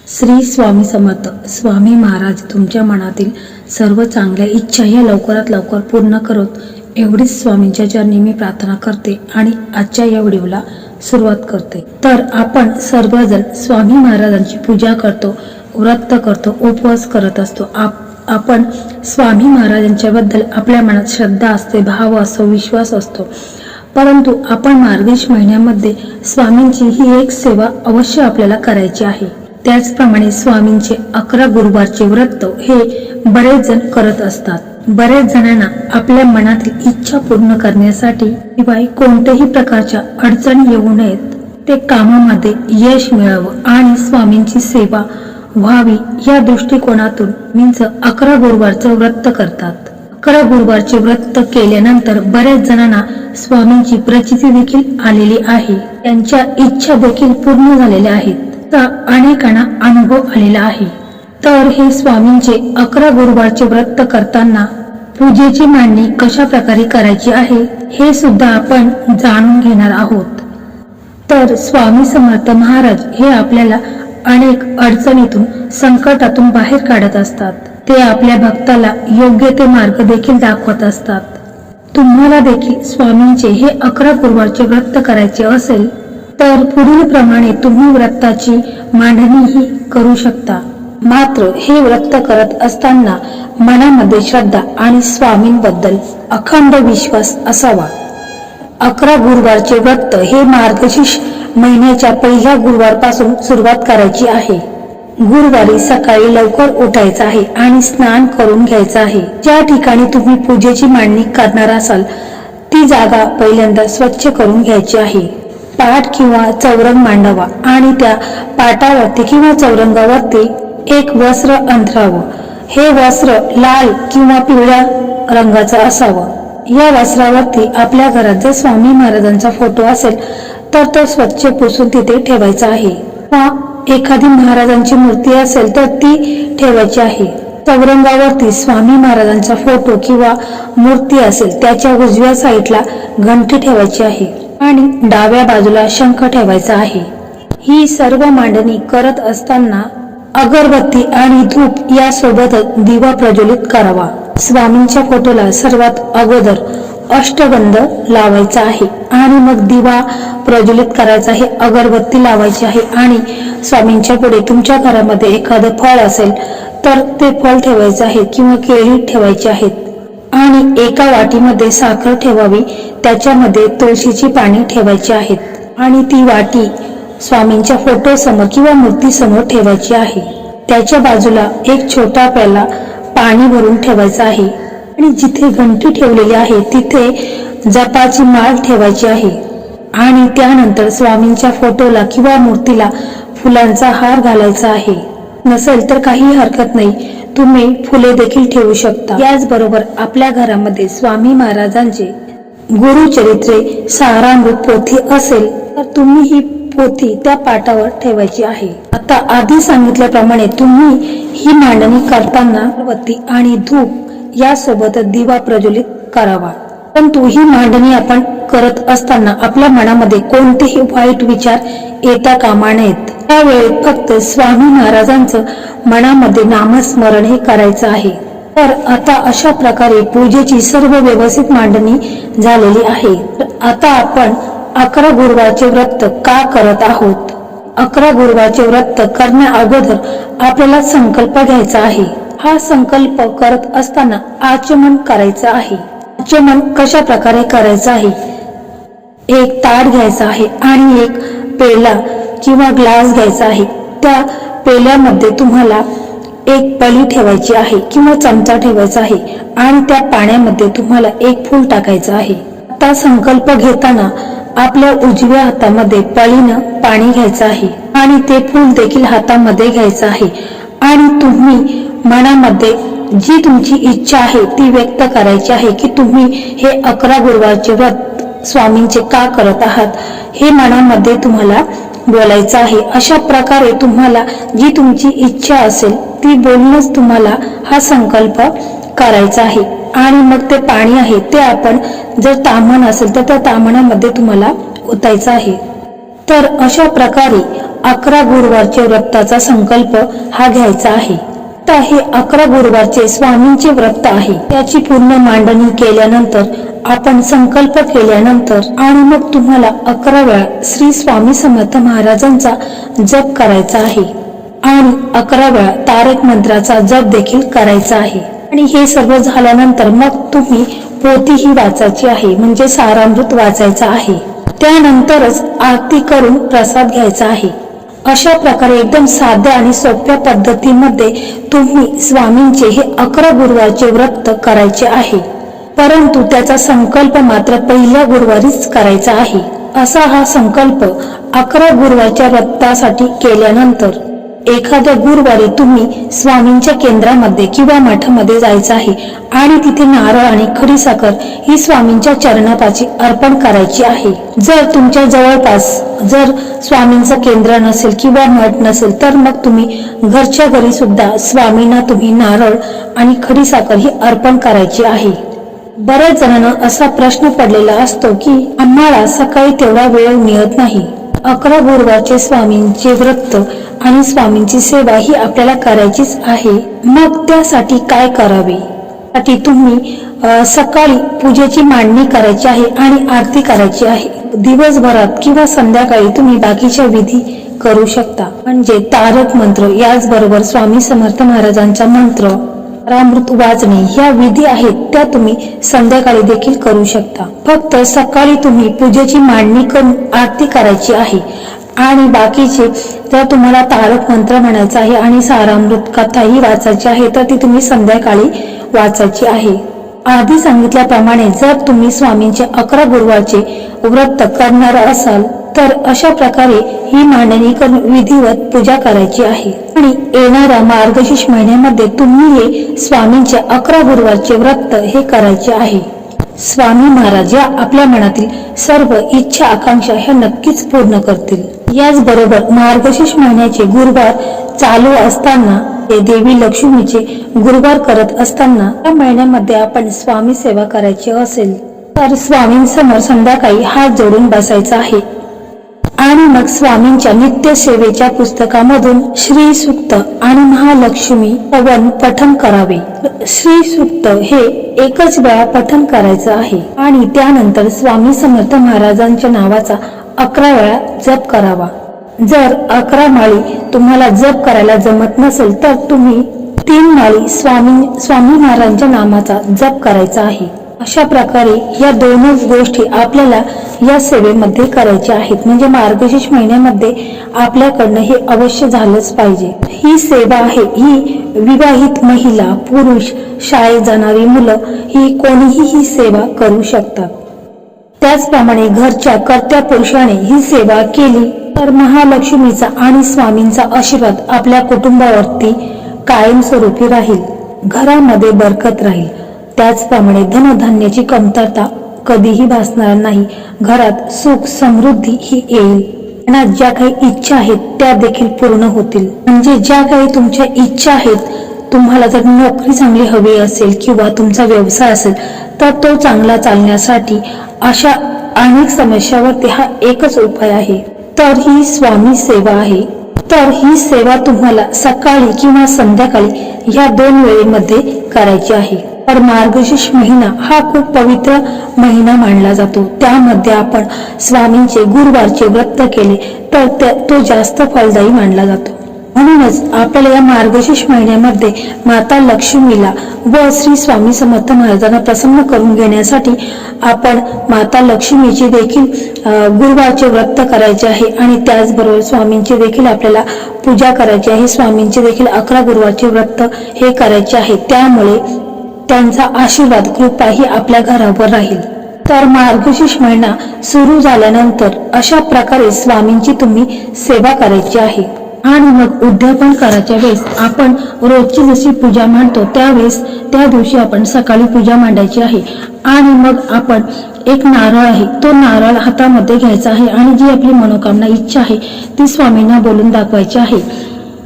श्री स्वामी समर्थ. स्वामी महाराज तुमच्या मनातील सर्व चांगल्या इच्छा या लवकरात लवकर पूर्ण करत एवढीच स्वामींच्या चरणी मी प्रार्थना करते आणि आजच्या या व्हिडिओला सुरुवात करते. तर आपण सर्वजण स्वामी महाराजांची पूजा करतो, व्रत करतो, उपवास करत असतो. आपण स्वामी महाराजांच्या बद्दल आपल्या मनात श्रद्धा असते, भाव असतो, विश्वास असतो. परंतु आपण मार्गशीर्ष महिन्यामध्ये स्वामींची ही एक सेवा अवश्य आपल्याला करायची आहे. त्याचप्रमाणे स्वामींचे 11 गुरुवारचे व्रत हे बरेच जण करत असतात. बरेच जणांना आपल्या मनातील इच्छा पूर्ण करण्यासाठी शिवाय कोणत्याही प्रकारच्या अडचणी येऊ नयेत, ते कामामध्ये यश मिळावं आणि स्वामींची सेवा व्हावी या दृष्टिकोनातून 11 गुरुवारचं व्रत करतात. 11 गुरुवारचे व्रत केल्यानंतर बरेच जणांना स्वामींची प्रचिती देखील आलेली आहे, त्यांच्या इच्छा देखील पूर्ण झालेल्या आहेत, अनेकांना अनुभव आलेला आहे. तर हे स्वामींचे 11 गुरुवारचे व्रत करताना पूजेची मांडणी कशा प्रकारे करायची आहे हे सुद्धा आपण जाणून घेणार आहोत. तर स्वामी समर्थ महाराज हे आपल्याला अनेक अडचणीतून, संकटातून बाहेर काढत असतात. ते आपल्या भक्ताला योग्य ते मार्ग देखील दाखवत असतात. तुम्हाला देखील स्वामींचे हे 11 गुरुवारचे व्रत करायचे असेल तर पुढील प्रमाणे तुम्ही व्रताची मांडणीही करू शकता. मात्र हे व्रत करत असताना मनामध्ये श्रद्धा आणि स्वामींबद्दल अखंड विश्वास असावा. 11 गुरुवारचे व्रत हे मार्गशीर्ष महिन्याच्या पहिल्या गुरुवारपासून सुरुवात करायची आहे. गुरुवारी सकाळी लवकर उठायचं आहे आणि स्नान करून घ्यायचं आहे. ज्या ठिकाणी तुम्ही पूजेची मांडणी करणार असाल ती जागा पहिल्यांदा स्वच्छ करून घ्यायची आहे. पाट किंवा चौरंग मांडावा आणि त्या पाटावरती किंवा चौरंगावरती एक वस्त्र अंथरावं. हे वस्त्र लाल किंवा पिवळ्या रंगाचं असावं. या वस्त्रावरती आपल्या घरात जर स्वामी महाराजांचा फोटो असेल तर तो स्वच्छ पुसून तिथे ठेवायचा आहे. एखादी महाराजांची मूर्ती असेल तर ती ठेवायची आहे. चौरंगावरती स्वामी महाराजांचा फोटो किंवा मूर्ती असेल त्याच्या उजव्या साईडला घंटी ठेवायची आहे आणि डाव्या बाजूला शंख ठेवायचा आहे. ही सर्व मांडणी करत असताना अगरबत्ती आणि धूप यासोबतच दिवा प्रज्वलित करावा. स्वामींच्या फोटोला सर्वात अगोदर अष्टगंध लावायचा आहे आणि मग दिवा प्रज्वलित करायचा आहे, अगरबत्ती लावायची आहे आणि स्वामींच्या पुढे तुमच्या घरामध्ये एखादं फळ असेल तर ते फळ ठेवायचं आहे किंवा केळी ठेवायची आहेत आणि एका वाटीमध्ये साखर ठेवावी, त्याच्यामध्ये तुळशीची पाने ठेवायची आहेत आणि ती वाटी स्वामींच्या फोटो समोर किंवा मूर्ती समोर ठेवायची आहे. त्याच्या बाजूला एक छोटा प्याला पाणी भरून ठेवायचं आहे आणि जिथे घंटी ठेवलेली आहे तिथे जपाची माळ ठेवायची आहे आणि त्यानंतर स्वामींच्या फोटोला किंवा मूर्तीला फुलांचा हार घालायचा आहे. नसेल तर काही हरकत नाही, तुम्ही फुले देखील ठेवू शकता. याचबरोबर आपल्या घरामध्ये स्वामी महाराजांचे गुरुचरित्रे सारामृत पोथी असेल तर तुम्ही ही पोथी त्या पाटावर ठेवायची आहे. आता आधी सांगितल्याप्रमाणे तुम्ही ही मांडणी करताना अगरबत्ती आणि धूप यासोबत दिवा प्रज्वलित करावा. परंतु ही मांडणी आपण करत असताना आपल्या मनामध्ये कोणतेही वाईट विचार येता कामा नयेत. त्यावेळी फक्त स्वामी महाराजांचं मनामध्ये नामस्मरण हे करायचं आहे. तर आता अशा प्रकारे पूजेची सर्व व्यवस्थित मांडणी झालेली आहे. आता आपण 11 गुरुवारचे व्रत का करत आहोत? 11 गुरुवारचे व्रत करण्या अगोदर आपल्याला संकल्प घ्यायचा आहे. हा संकल्प करत असताना आचमन करायचं आहे. आचमन कशा प्रकारे करायचं आहे? एक ताट घ्यायचं आहे आणि एक पेला किंवा ग्लास घ्यायचा आहे. त्या पेल्यामध्ये तुम्हाला एक पळी ठेवायची आहे किंवा चमचा ठेवायचा आहे आणि त्या पाण्यामध्ये तुम्हाला एक फूल टाकायचं आहे. आता संकल्प घेताना आपल्या उजव्या हातामध्ये पळीनं पाणी घ्यायचं आहे आणि ते फूल देखील हातामध्ये घ्यायचं आहे आणि तुम्ही मनामध्ये जी तुमची इच्छा आहे ती व्यक्त करायची आहे की तुम्ही हे 11 गुरुवारचे व्रत स्वामींचे का करत आहात हे मनामध्ये तुम्हाला बोलायचं आहे. अशा प्रकारे तुम्हाला जी तुमची इच्छा असेल ती बोलूनच तुम्हाला हा संकल्प करायचा आहे आणि मग ते पाणी आहे ते आपण जर ताम्हण असेल तर त्या ताम्हणामध्ये तुम्हाला ओतायचं आहे. तर अशा प्रकारे 11 गुरुवारचे व्रताचा संकल्प हा घ्यायचा आहे. तर हे 11 गुरुवारचे स्वामींचे व्रत आहे. त्याची पूर्ण मांडणी केल्यानंतर, आपण संकल्प केल्यानंतर आणि मग तुम्हाला 11 वेळा श्री स्वामी समर्थ महाराजांचा जप करायचा आहे आणि 11 वेळा तारक मंत्राचा जप देखील करायचा आहे. आणि हे सर्व झाल्यानंतर मग तुम्ही पोथीही वाचायची आहे, म्हणजे सारामृत वाचायचा आहे. त्यानंतरच आरती करून प्रसाद घ्यायचा आहे. अशा प्रकारे एकदम साध्या आणि सोप्या पद्धतीमध्ये तुम्ही स्वामींचे हे 11 गुरुवारचे व्रत करायचे आहे. परंतु त्याचा संकल्प मात्र पहिल्या गुरुवारीच करायचा आहे. असा हा संकल्प 11 गुरुवारच्या व्रतासाठी केल्यानंतर एखाद्या गुरुवारी तुम्ही स्वामींच्या केंद्रामध्ये किंवा मठामध्ये जायचं आहे आणि तिथे नारळ आणि खडीसाखर ही स्वामींच्या चरणापाशी अर्पण करायची आहे. जर तुमच्या जवळपास जर स्वामींचं केंद्र नसेल किंवा मठ नसेल तर मग तुम्ही घरच्या घरी सुद्धा स्वामींना तुम्ही नारळ आणि खडीसाखर ही अर्पण करायची आहे. बऱ्याच जणांना असा प्रश्न पडलेला असतो की आम्हाला सकाळी तेवढा वेळ मिळत नाही. 11 गुरुवारचे स्वामींचे व्रत आणि स्वामींची सेवा ही आपल्याला करायचीच आहे. मग त्यासाठी काय करावे? त्यासाठी तुम्ही सकाळी पूजेची मांडणी करायची आहे आणि आरती करायची आहे. दिवसभरात किंवा संध्याकाळी तुम्ही बाकीच्या विधी करू शकता, म्हणजे तारक मंत्र, याचबरोबर स्वामी समर्थ महाराजांचा मंत्र, रामृत वाचणे ह्या विधी आहेत त्या तुम्ही संध्याकाळी देखील करू शकता. फक्त सकाळी तुम्ही पूजेची मांडणी करून आरती करायची आहे आणि बाकीचे जर तुम्हाला तारक मंत्र म्हणायचा आहे आणि सारामृत कथाही वाचायची आहे तर ती तुम्ही संध्याकाळी वाचायची आहे. आधी सांगितल्याप्रमाणे जर तुम्ही स्वामींचे 11 गुरुवारचे व्रत करणार असाल तर अशा प्रकारे ही मांडणी करून विधिवत पूजा करायची आहे. आणि येणाऱ्या मार्गशीर्ष महिन्यामध्ये तुम्ही हे स्वामींचे 11 गुरुवारचे व्रत हे करायचे आहे. स्वामी महाराज या आपल्या मनातील सर्व इच्छा आकांक्षा ह्या नक्कीच पूर्ण करतील. याचबरोबर मार्गशीर्ष महिन्याचे गुरुवार चालू असताना, देवी लक्ष्मीचे गुरुवार करत असताना या महिन्यामध्ये आपण स्वामी सेवा करायची असेल तर स्वामींसमोर संध्याकाळी हात जोडून बसायचा आहे आणि मग स्वामींच्या नित्य सेवेच्या पुस्तकामधून श्री सूक्त आणि महालक्ष्मी स्तवन पठण करावे. श्री सूक्त हे एकच वेळा पठण करायचं आहे आणि त्यानंतर स्वामी समर्थ महाराजांच्या नावाचा 11 वेळा जप करावा. जर 11 माळी तुम्हाला जप करायला जमत नसेल तर तुम्ही 3 माळी स्वामी महाराजांच्या नामाचा जप करायचा आहे. अशा प्रकारे या दोनच गोष्टी आपल्याला या सेवेमध्ये करायच्या आहेत, म्हणजे मार्गशीर्ष महिन्यामध्ये आपल्याकडनं हे अवश्य झालंच पाहिजे. ही सेवा आहे ही विवाहित महिला, पुरुष, शाळेत जाणारी मुलं ही कोणीही ही सेवा करू शकतात. त्याचप्रमाणे घरच्या कर्त्या पुरुषाने ही सेवा केली तर महालक्ष्मीचा आणि स्वामींचा आशीर्वाद आपल्या कुटुंबावरती कायमस्वरूपी राहील, घरामध्ये बरकत राहील. त्याचप्रमाणे धनधान्याची कमतरता कधीही भासणार नाही. घरात सुख समृद्धी ही येईल. आणि ज्या काही इच्छा आहेत त्या देखील पूर्ण होतील. म्हणजे ज्या काही तुमच्या इच्छा आहेत, तुम्हाला जर नोकरी चांगली हवी असेल किंवा तुमचा व्यवसाय असेल तर तो चांगला चालण्यासाठी अशा अनेक समस्यावरती हा एकच उपाय आहे, तर ही स्वामी सेवा आहे. तर ही सेवा तुम्हाला सकाळी किंवा संध्याकाळी या 2 वेळेमध्ये करायची आहे. तर मार्गशीर्ष महिना हा खूप पवित्र महिना मानला जातो. त्यामध्ये आपण स्वामींचे गुरुवारचे व्रत केले तर तो जास्त फलदायी मानला जातो. म्हणूनच आपल्याला या मार्गशीर्ष महिन्यामध्ये माता लक्ष्मीला व श्री स्वामी समर्थ महाराजांना प्रसन्न करून घेण्यासाठी आपण माता लक्ष्मीची देखील गुरुवारचे व्रत करायचे आहे आणि त्याचबरोबर स्वामींची देखील आपल्याला पूजा करायची आहे. स्वामींचे देखील 11 गुरुवारचे व्रत हे करायचे आहे. त्यामुळे त्यांचा आशीर्वाद कृपा ही आपल्या घरावर राहील. तर मार्गशीर्ष महिना सुरू झाल्यानंतर अशा प्रकारे स्वामींची तुम्ही सेवा करायची आहे. आणि मग उद्यापन करायच्या वेळेस आपण रोजची जशी पूजा मांडतो त्यावेळेस त्या दिवशी आपण सकाळी पूजा मांडायची आहे. आणि मग आपण एक नारळ आहे तो नारळ हातामध्ये घ्यायचा आहे आणि जी आपली मनोकामना इच्छा आहे ती स्वामींना बोलून दाखवायची आहे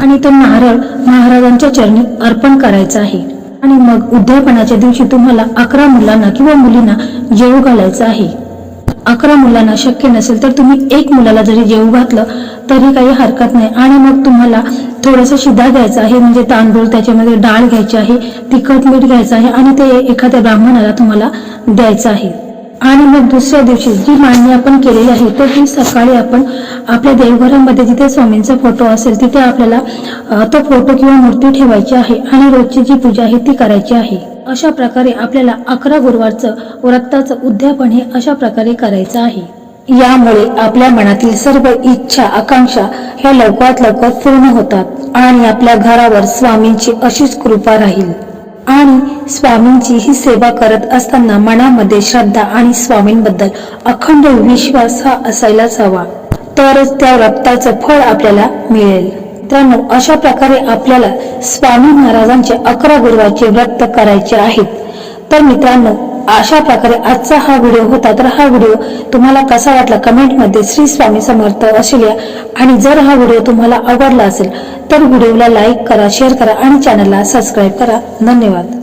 आणि तो नारळ महाराजांच्या चरणी अर्पण करायचा आहे. आणि मग उद्यापनाच्या दिवशी तुम्हाला 11 मुलांना किंवा मुलींना जेवू घालायचं आहे. 11 मुलांना शक्य नसेल तर तुम्ही एक मुलाला जरी जेवू घातलं तरी काही हरकत नाही. आणि मग तुम्हाला थोडंसं शिधा घ्यायचं आहे, म्हणजे तांदूळ, त्याच्यामध्ये डाळ घ्यायची आहे, तिखट मीठ घ्यायचं आहे आणि ते एखाद्या ब्राह्मणाला तुम्हाला द्यायचं आहे. आणि मग दुसऱ्या दिवशी जी मांडणी आपण केलेली आहे तर ती सकाळी आपण आपल्या देवघरामध्ये जिथे स्वामींचा फोटो असेल तिथे आपल्याला तो फोटो किंवा मूर्ती ठेवायची आहे आणि रोजची जी पूजा आहे ती करायची आहे. अशा प्रकारे आपल्याला 11 गुरुवारचं व्रताचं उद्यापन हे अशा प्रकारे करायचं आहे. यामुळे आपल्या मनातील सर्व इच्छा आकांक्षा ह्या लवकरात लवकर पूर्ण होतात आणि आपल्या घरावर स्वामींची अशीच कृपा राहील. आणि स्वामींची ही सेवा करत असताना मनामध्ये श्रद्धा आणि स्वामींबद्दल अखंड विश्वास हा असायलाच हवा, तरच त्या व्रताचं फळ आपल्याला मिळेल. मित्रांनो, अशा प्रकारे आपल्याला स्वामी महाराजांचे 11 गुरुवारचे व्रत करायचे आहेत. तर मित्रांनो, अशा प्रकारे आजचा हा व्हिडिओ होता. तर हा व्हिडिओ तुम्हाला कसा वाटला कमेंटमध्ये श्री स्वामी समर्थ असे लिहा. आणि जर हा व्हिडिओ तुम्हाला आवडला असेल तर व्हिडिओला लाईक करा, शेअर करा आणि चॅनलला सबस्क्राईब करा. धन्यवाद.